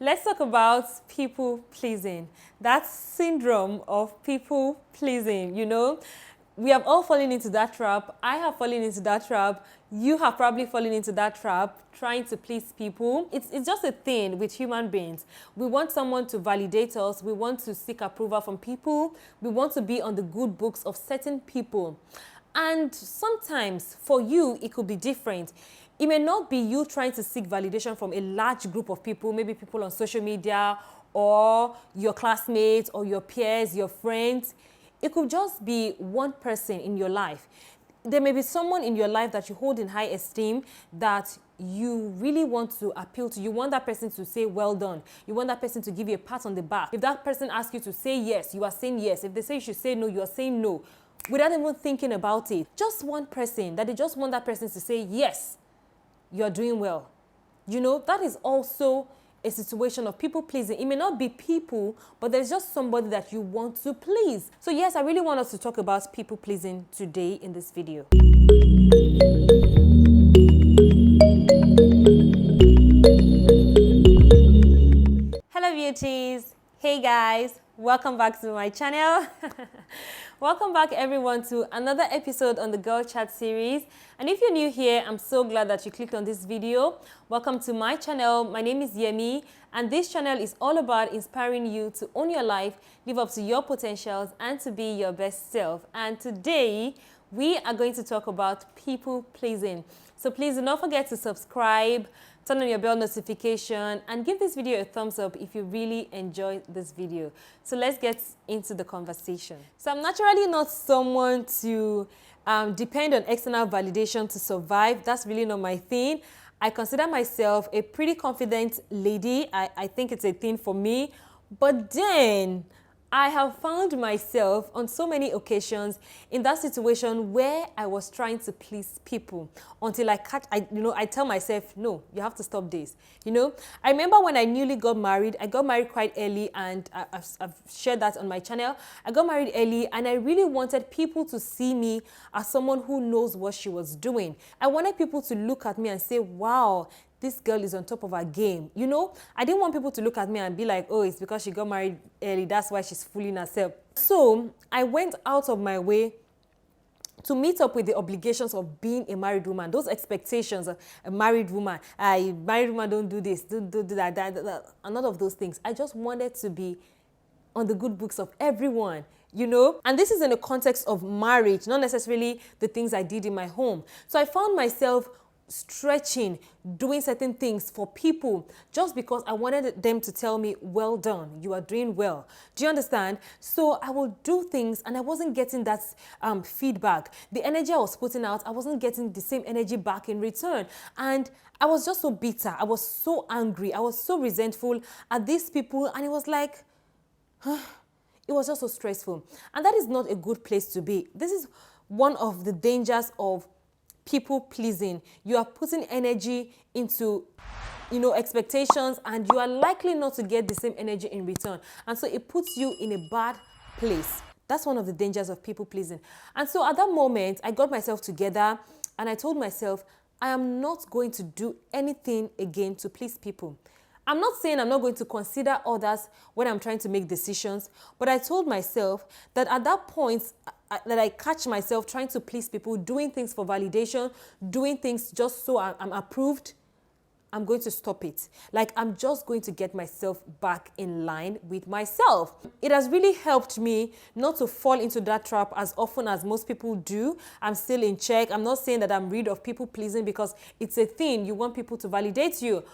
Let's talk about people pleasing. That syndrome of people pleasing, we have all fallen into that trap. I have fallen into that trap. You have probably fallen into that trap, trying to please people. It's just a thing with human beings. We want someone to validate us. We want to seek approval from people. We want to be on the good books of certain people. And sometimes for you, it could be different. It may not be you trying to seek validation from a large group of people, maybe people on social media or your classmates or your peers, your friends. It could just be one person in your life. There may be someone in your life that you hold in high esteem that you really want to appeal to. You want that person to say, well done. You want that person to give you a pat on the back. If that person asks you to say yes, you are saying yes. If they say you should say no, you are saying no, without even thinking about it. Just one person, that they just want that person to say, yes, you're doing well. That is also a situation of people pleasing. It may not be people, but there's just somebody that you want to please. So yes, I really want us to talk about people pleasing today in this video. Hello beauties. Hey guys, welcome back to my channel. Welcome back everyone to another episode on the Girl Chat series. And if you're new here, I'm so glad that you clicked on this video. Welcome to my channel. My name is Yemi, and this channel is all about inspiring you to own your life, live up to your potentials, and to be your best self. And today, we are going to talk about people pleasing. So please do not forget to subscribe, turn on your bell notification, and give this video a thumbs up if you really enjoyed this video. So let's get into the conversation. So I'm naturally not someone to depend on external validation to survive. That's really not my thing. I consider myself a pretty confident lady. I think it's a thing for me. But then I have found myself on so many occasions in that situation where I was trying to please people until I tell myself, no, you have to stop this. I remember when I newly got married. I got married quite early, and I've shared that on my channel. I got married early, and I really wanted people to see me as someone who knows what she was doing. I wanted people to look at me and say, wow, this girl is on top of her game. I didn't want people to look at me and be like, oh, it's because she got married early, that's why she's fooling herself. So I went out of my way to meet up with the obligations of being a married woman, those expectations of a married woman. A married woman don't do this, don't do that, and none of those things. I just wanted to be on the good books of everyone. And this is in the context of marriage, not necessarily the things I did in my home. So I found myself stretching, doing certain things for people just because I wanted them to tell me, well done, you are doing well. Do you understand? So I will do things and I wasn't getting that feedback. The energy I was putting out, I wasn't getting the same energy back in return. And I was just so bitter. I was so angry. I was so resentful at these people. And it was like, it was just so stressful. And that is not a good place to be. This is one of the dangers of people pleasing. You are putting energy into expectations, and you are likely not to get the same energy in return, and so it puts you in a bad place. That's one of the dangers of people pleasing. And so at that moment, I got myself together and I told myself, I am not going to do anything again to please people. I'm not saying I'm not going to consider others when I'm trying to make decisions, but I told myself that at that point that I catch myself trying to please people, doing things for validation, doing things just so I'm approved, I'm going to stop it. Like, I'm just going to get myself back in line with myself. It has really helped me not to fall into that trap as often as most people do. I'm still in check. I'm not saying that I'm rid of people pleasing, because it's a thing. You want people to validate you.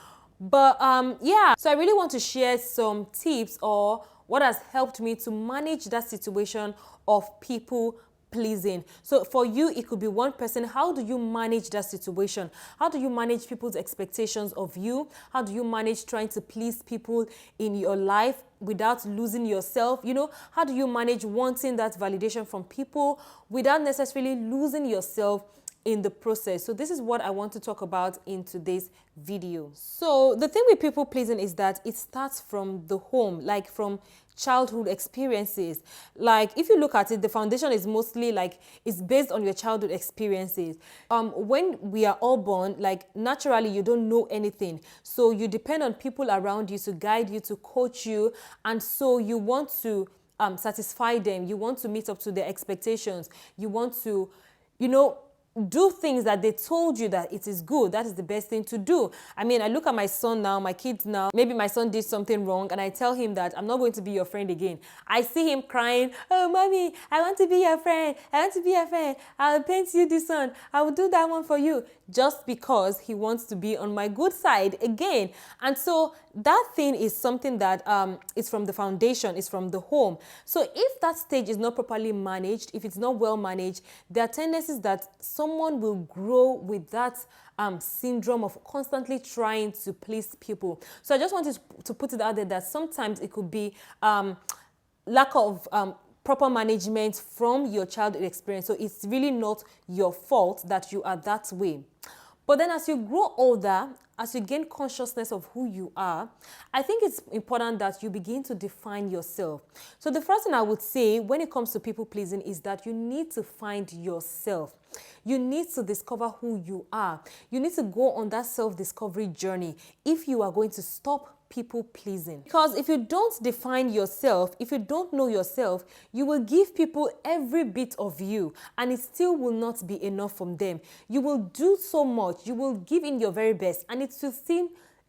But yeah, so I really want to share some tips or what has helped me to manage that situation of people pleasing. So for you, it could be one person. How do you manage that situation? How do you manage people's expectations of you? How do you manage trying to please people in your life without losing yourself? How do you manage wanting that validation from people without necessarily losing yourself in the process. So this is what I want to talk about in today's video. So the thing with people pleasing is that it starts from the home, like from childhood experiences. Like if you look at it, the foundation is mostly like it's based on your childhood experiences. When we are all born, like naturally you don't know anything, so you depend on people around you to guide you, to coach you, and so you want to satisfy them. You want to meet up to their expectations. You want to, do things that they told you that it is good. That is the best thing to do. I mean, I look at my son now, my kids now. Maybe my son did something wrong and I tell him that I'm not going to be your friend again. I see him crying, oh, mommy, I want to be your friend. I want to be your friend. I'll paint you this one. I will do that one for you. Just because he wants to be on my good side again. And so that thing is something that is from the foundation, is from the home. So if that stage is not properly managed, if it's not well managed, there are tendencies that someone will grow with that syndrome of constantly trying to please people. So I just wanted to put it out there that sometimes it could be lack of proper management from your childhood experience. So it's really not your fault that you are that way. But then as you grow older, as you gain consciousness of who you are, I think it's important that you begin to define yourself. So the first thing I would say when it comes to people pleasing is that you need to find yourself. You need to discover who you are. You need to go on that self-discovery journey if you are going to stop people pleasing. Because if you don't define yourself, if you don't know yourself, you will give people every bit of you and it still will not be enough from them. You will do so much, you will give in your very best and it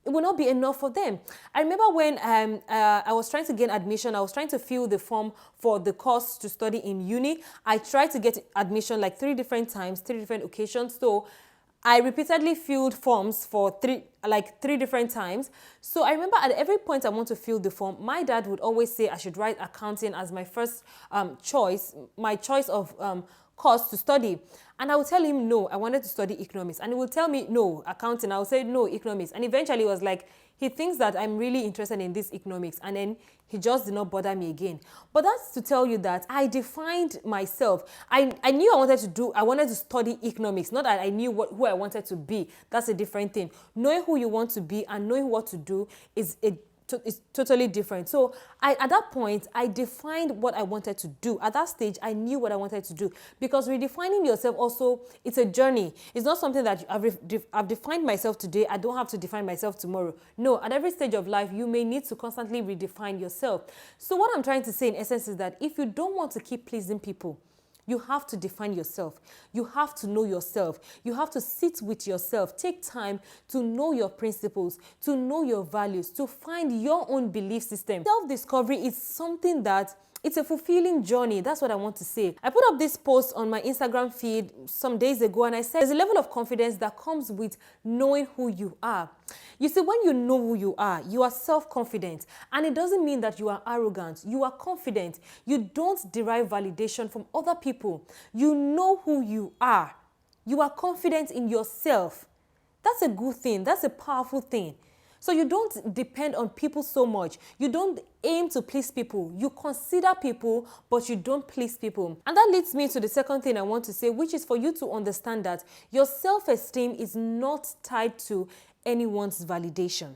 will not be enough for them. I remember when I was trying to gain admission, I was trying to fill the form for the course to study in uni. I tried to get admission like 3 different times, 3 different occasions. So I repeatedly filled forms for 3 different times. So I remember at every point I want to fill the form, my dad would always say I should write accounting as my first choice, my choice of course to study. And I would tell him, no, I wanted to study economics. And he would tell me, no, accounting. I would say, no, economics. And eventually it was like, he thinks that I'm really interested in this economics. And then he just did not bother me again. But that's to tell you that I defined myself. I knew I wanted to study economics. Not that I knew who I wanted to be. That's a different thing. Knowing who you want to be and knowing what to do is totally different. So at that point, I defined what I wanted to do. At that stage, I knew what I wanted to do. Because redefining yourself also, it's a journey. It's not something that I've defined myself today. I don't have to define myself tomorrow. No, at every stage of life, you may need to constantly redefine yourself. So what I'm trying to say in essence is that if you don't want to keep pleasing people, you have to define yourself. You have to know yourself. You have to sit with yourself. Take time to know your principles, to know your values, to find your own belief system. Self-discovery is something that it's a fulfilling journey. That's what I want to say. I put up this post on my Instagram feed some days ago and I said there's a level of confidence that comes with knowing who you are. You see, when you know who you are self-confident. And it doesn't mean that you are arrogant. You are confident. You don't derive validation from other people. You know who you are. You are confident in yourself. That's a good thing. That's a powerful thing. So you don't depend on people so much. You don't aim to please people. You consider people, but you don't please people. And that leads me to the second thing I want to say, which is for you to understand that your self-esteem is not tied to anyone's validation.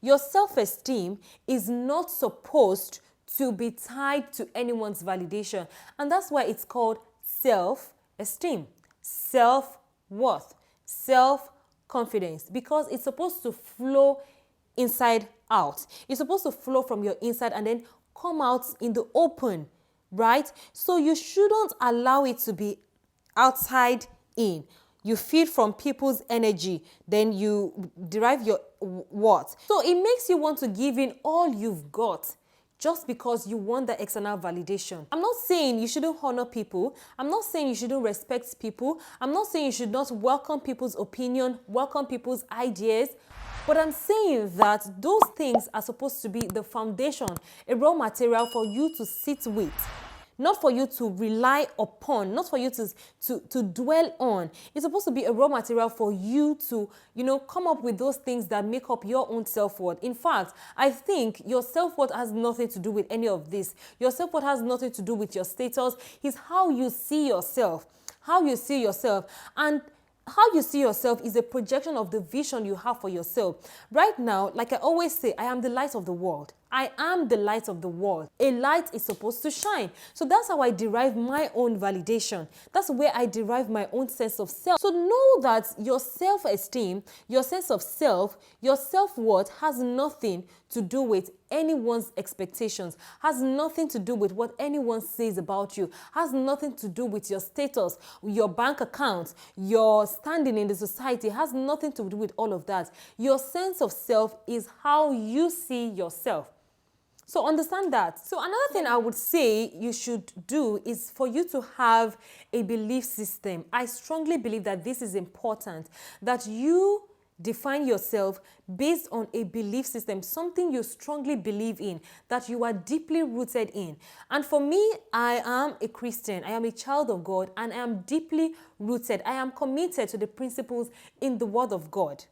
Your self-esteem is not supposed to be tied to anyone's validation. And that's why it's called self-esteem, self-worth, self-confidence, because it's supposed to flow inside out. It's supposed to flow from your inside and then come out in the open, right? So you shouldn't allow it to be outside in. You feed from people's energy, then you derive your worth. So it makes you want to give in all you've got just because you want that external validation. I'm not saying you shouldn't honor people. I'm not saying you shouldn't respect people. I'm not saying you should not welcome people's opinion, welcome people's ideas. But I'm saying that those things are supposed to be the foundation, a raw material for you to sit with. Not for you to rely upon, not for you to dwell on. It's supposed to be a raw material for you to, come up with those things that make up your own self-worth. In fact, I think your self-worth has nothing to do with any of this. Your self-worth has nothing to do with your status. It's how you see yourself. How you see yourself. And How you see yourself is a projection of the vision you have for yourself. Right now, like I always say, I am the light of the world. I am the light of the world. A light is supposed to shine. So that's how I derive my own validation. That's where I derive my own sense of self. So know that your self-esteem, your sense of self, your self-worth has nothing to do with anyone's expectations, has nothing to do with what anyone says about you, has nothing to do with your status, your bank account, your standing in the society, has nothing to do with all of that. Your sense of self is how you see yourself. So understand that. So another thing I would say you should do is for you to have a belief system. I strongly believe that this is important, that you define yourself based on a belief system, something you strongly believe in, that you are deeply rooted in. And for me, I am a Christian, I am a child of God, and I am deeply rooted. I am committed to the principles in the Word of God.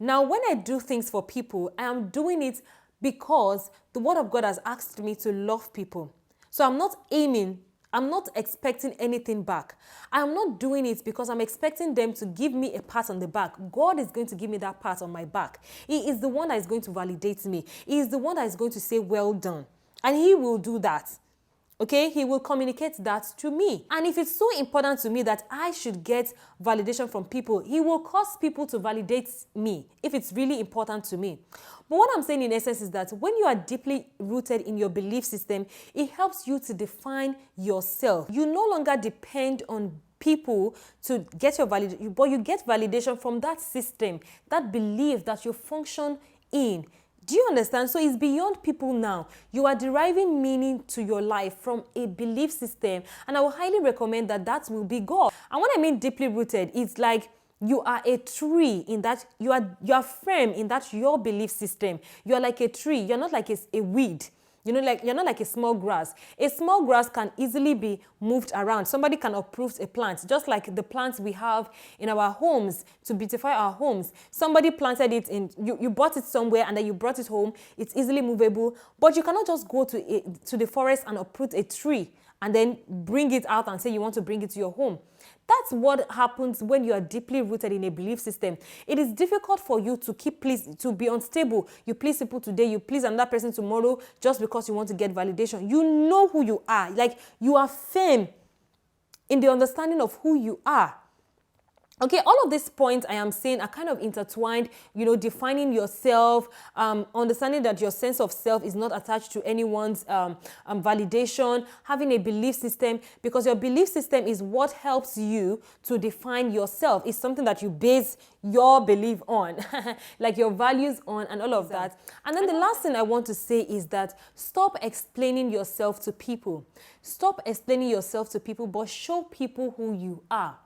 Now, when I do things for people, I am doing it because the Word of God has asked me to love people. So I'm not expecting anything back. I'm not doing it because I'm expecting them to give me a pat on the back. God is going to give me that pat on my back. He is the one that is going to validate me. He is the one that is going to say, well done. And He will do that. Okay, He will communicate that to me. And if it's so important to me that I should get validation from people, He will cause people to validate me if it's really important to me. But what I'm saying in essence is that when you are deeply rooted in your belief system, it helps you to define yourself. You no longer depend on people to get your validation, but you get validation from that system, that belief that you function in. Do you understand? So it's beyond people now. You are deriving meaning to your life from a belief system. And I will highly recommend that will be God. And when I mean deeply rooted, it's like you are a tree in that you are firm in that your belief system. You are like a tree. You're not like a weed. Like you're not like a small grass. A small grass can easily be moved around. Somebody can uproot a plant, just like the plants we have in our homes to beautify our homes. Somebody planted it you bought it somewhere and then you brought it home. It's easily movable, but you cannot just go to the forest and uproot a tree and then bring it out and say you want to bring it to your home. That's what happens when you are deeply rooted in a belief system. It is difficult for you to be unstable. You please people today, you please another person tomorrow just because you want to get validation. You know who you are. Like you are firm in the understanding of who you are. Okay, all of these points I am saying are kind of intertwined, defining yourself, understanding that your sense of self is not attached to anyone's validation, having a belief system, because your belief system is what helps you to define yourself. It's something that you base your belief on, like your values on and all of that. And then the last thing I want to say is that stop explaining yourself to people. Stop explaining yourself to people, but show people who you are.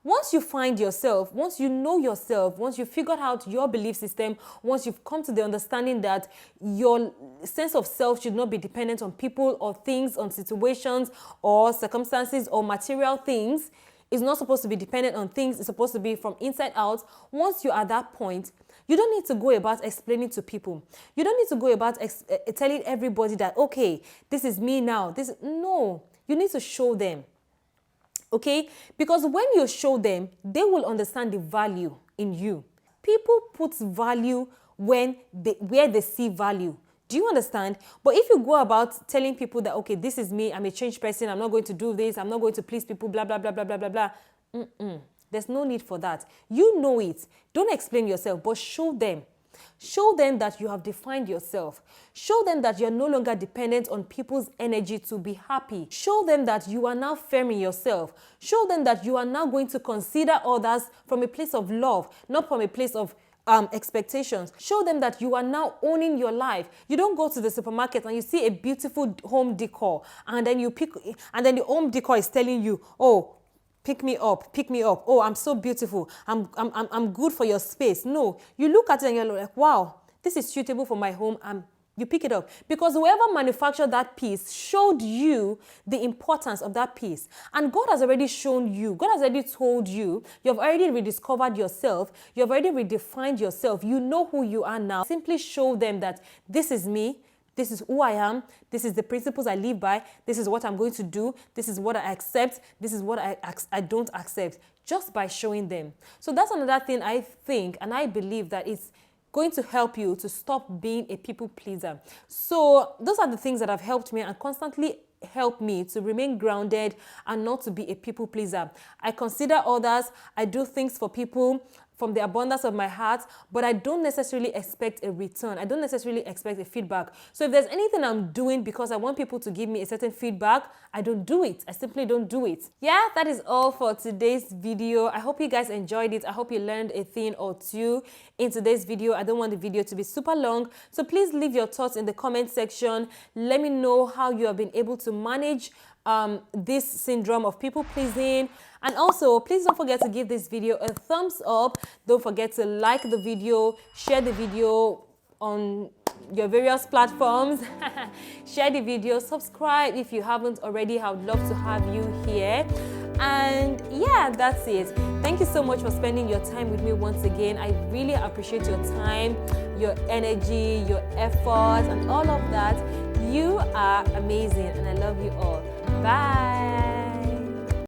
Once you find yourself, once you know yourself, once you figured out your belief system, once you've come to the understanding that your sense of self should not be dependent on people or things, on situations or circumstances or material things, it's not supposed to be dependent on things, it's supposed to be from inside out. Once you're at that point, you don't need to go about explaining to people. You don't need to go about telling everybody that, okay, this is me now. No, you need to show them. Okay? Because when you show them, they will understand the value in you. People put value where they see value. Do you understand? But if you go about telling people that, okay, this is me, I'm a changed person, I'm not going to do this, I'm not going to please people, blah, blah, blah, blah, blah, blah, blah. There's no need for that. You know it. Don't explain yourself, but show them. Show them that you have defined yourself. Show them that you're no longer dependent on people's energy to be happy. Show them that you are now firm in yourself. Show them that you are now going to consider others from a place of love, not from a place of expectations. Show them that you are now owning your life. You don't go to the supermarket and you see a beautiful home decor and then the home decor is telling you, oh, pick me up. Oh, I'm so beautiful. I'm good for your space. No, you look at it and you're like, wow, this is suitable for my home. You pick it up because whoever manufactured that piece showed you the importance of that piece. And God has already shown you. God has already told you. You have already rediscovered yourself. You have already redefined yourself. You know who you are now. Simply show them that this is me. this is who I am, this is the principles I live by, this is what I'm going to do, this is what I accept, this is what I don't accept, just by showing them. So that's another thing I think, and I believe that it's going to help you to stop being a people pleaser. So those are the things that have helped me and constantly help me to remain grounded and not to be a people pleaser. I consider others, I do things for people from the abundance of my heart, but I don't necessarily expect a return. I don't necessarily expect a feedback. So if there's anything I'm doing because I want people to give me a certain feedback, I don't do it. I simply don't do it. Yeah, that is all for today's video. I hope you guys enjoyed it. I hope you learned a thing or two in today's video. I don't want the video to be super long, so please leave your thoughts in the comment section. Let me know how you have been able to manage this syndrome of people pleasing. And also, please don't forget to give this video a thumbs up. Don't forget to like the video, share the video on your various platforms. Share the video, subscribe if you haven't already. I would love to have you here. And yeah, that's it. Thank you so much for spending your time with me once again. I really appreciate your time, your energy, your effort, and all of that. You are amazing, and I love you all. Bye.